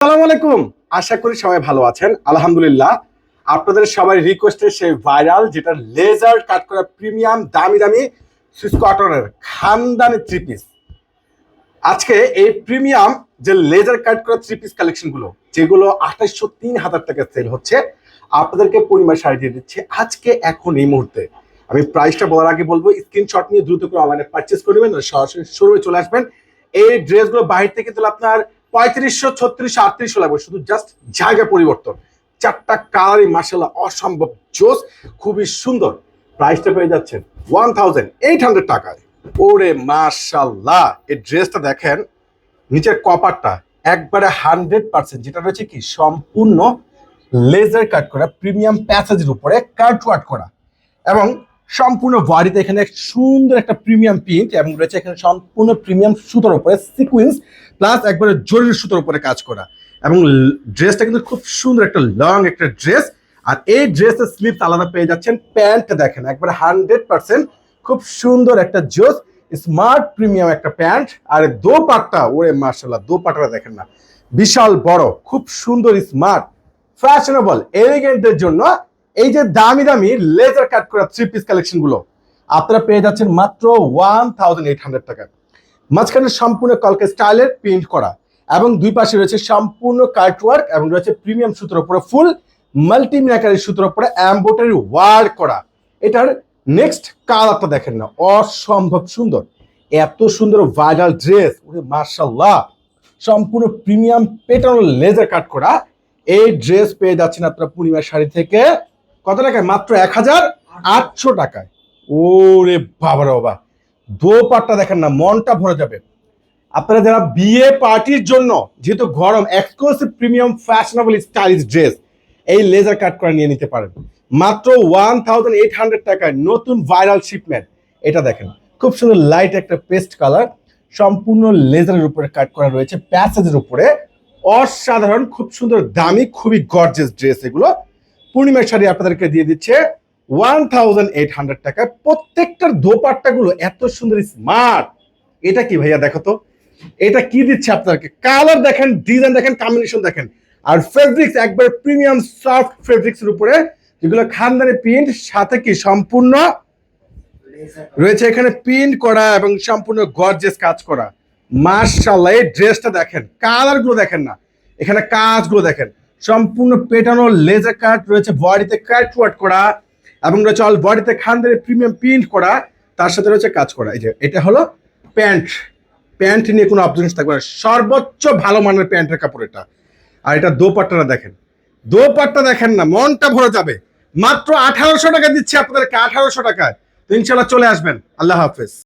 আসসালামু আলাইকুম। আশা করি সবাই ভালো আছেন। আলহামদুলিল্লাহ। আপনাদের সবাই রিকোয়েস্টে সেই ভাইরাল যেটা লেজার কাট করা প্রিমিয়াম দামি দামি সুইস কটনের খানদানি থ্রি পিস। আজকে এই প্রিমিয়াম যে লেজার কাট করা থ্রি পিস কালেকশন গুলো যেগুলো 2803,000 টাকা সেল হচ্ছে, আপনাদেরকে পরিমাণ শাড়ি দিয়ে দিচ্ছে আজকে এখন এই মুহূর্তে। আমি প্রাইসটা বলার আগে বলবো স্ক্রিনশট নিয়ে দ্রুত করে অনলাইনে পারচেস করে নেবেন, সরাসরি শোরুমে চলে আসবেন। এই ড্রেসগুলো বাইরে থেকে তাহলে আপনার 3500, 3600, 3800 লাগবে, শুধু জাস্ট জায়গা পরিবর্তন। চারটা কালারই মাশাআল্লাহ অসম্ভব জোস, খুবই সুন্দর। প্রাইসটা পেয়ে যাচ্ছেন 1800 টাকায়। ওরে মাশাআল্লাহ, এই ড্রেসটা দেখেন, নিচের কপারটা একবারে 100%, যেটা রয়েছে কি সম্পূর্ণ লেজার কাট করা প্রিমিয়াম প্যাসেজের উপরে কাট ওয়ার্ক করা, এবং সম্পূর্ণ বডিতে এখানে সুন্দর একটা প্রিমিয়াম প্রিন্ট, এবং রয়েছে এখানে সম্পূর্ণ প্রিমিয়াম সুতোর উপরে সিকুয়েন্স প্লাস একবারে জরির সুতোর উপরে কাজ করা। এবং ড্রেসটা কিন্তু খুব সুন্দর একটা লং একটা ড্রেস। আর এই ড্রেসের স্লিপস আলাদা পেয়ে যাচ্ছেন। প্যান্টটা দেখেন একবারে 100% খুব সুন্দর একটা জোস স্মার্ট প্রিমিয়াম একটা প্যান্ট। আর দোপাট্টা, ওরে মাশাআল্লাহ, দোপাট্টাটা দেখেন না, বিশাল বড়, খুব সুন্দর স্মার্ট ফ্যাশনেবল এলিগেন্টের জন্য এই যে দামি দামি লেজার কাট করা থ্রি পিস কালেকশন গুলো আপনারা পেয়ে যাচ্ছেন মাত্র 1800 টাকায়। মাঝখানে সম্পূর্ণ কলকা স্টাইলের প্রিন্ট করা, এবং দুই পাশে রয়েছে সম্পূর্ণ কাট ওয়ার্ক, এবং রয়েছে প্রিমিয়াম সুতোর উপরে ফুল মাল্টিমিনাকারি সুতোর উপরে এমব্রয়ডারি ওয়ার্ক করা। এটার নেক্সট কালারটা দেখেন না, অসম্ভব সুন্দর, এত সুন্দর ভাইরাল ড্রেস, ওরে মাশাআল্লাহ। সম্পূর্ণ প্রিমিয়াম পেটানো লেজার কাট করা এই ড্রেস পেয়ে যাচ্ছেন আপনারা পূর্ণিমা শাড়ি থেকে কত টাকায়? মাত্র 1800 টাকায়। ওরে বাবা রে বাবা, দোপাট্টা দেখেন না, মনটা ভরে যাবে। আপনারা যারা বিয়ে পার্টির জন্য, যেহেতু গরম, exclusive premium fashionable stylish dress এই লেজার কাট করে নিয়ে নিতে পারেন মাত্র 1800 টাকায়। নতুন ভাইরাল শিপমেন্ট। এটা দেখেন খুব সুন্দর লাইট একটা পেস্ট কালার, সম্পূর্ণ লেজারের উপরে কাট করা রয়েছে প্যাসেজের উপরে, অসাধারণ, খুব সুন্দর দামি, খুবই গর্জিয়াস ড্রেস এগুলো। পূর্ণিমার শাড়ি আপনাদেরকে দিয়ে দিচ্ছে 1800 টাকায়। প্রত্যেকটার দোপাট্টা গুলো এত সুন্দর স্মার্ট। এটা কি ভাইয়া, দেখো তো এটা কি দিচ্ছে আপনাদেরকে, কালার দেখেন, ডিজাইন দেখেন, কম্বিনেশন দেখেন। আর ফেব্রিক্স একবার প্রিমিয়াম সফট ফেব্রিক্স এর উপরে, যেগুলো খানদানি প্রিন্ট, সাথে কি সম্পূর্ণ রয়েছে এখানে প্রিন্ট করা এবং সম্পূর্ণ গর্জিয়াস কাজ করা। মাশাআল্লাহ, এই ড্রেসটা দেখেন, কালার গুলো দেখেন না, এখানে কাজগুলো দেখেন, সম্পূর্ণ পেটানো লেজার কাট রয়েছে, বডিতে কাট ওয়ার্ক করা, এবং রয়েছে অল বডিতে খানদানি প্রিমিয়াম প্রিন্ট করা, তার সাথে রয়েছে কাজ করা। এই যে এটা হলো প্যান্ট, প্যান্ট নিয়ে কোনো অবজেকশন থাকবে না, সর্বোচ্চ ভালো মানের প্যান্টের কাপড় এটা। আর এটা দোপাট্টাটা দেখেন, দোপাট্টা দেখেন না, মনটা ভরে যাবে। মাত্র 1800 টাকা দিচ্ছে আপনাদেরকে, 1800 টাকায়। তো ইনশাল্লাহ চলে আসবেন। আল্লাহ হাফেজ।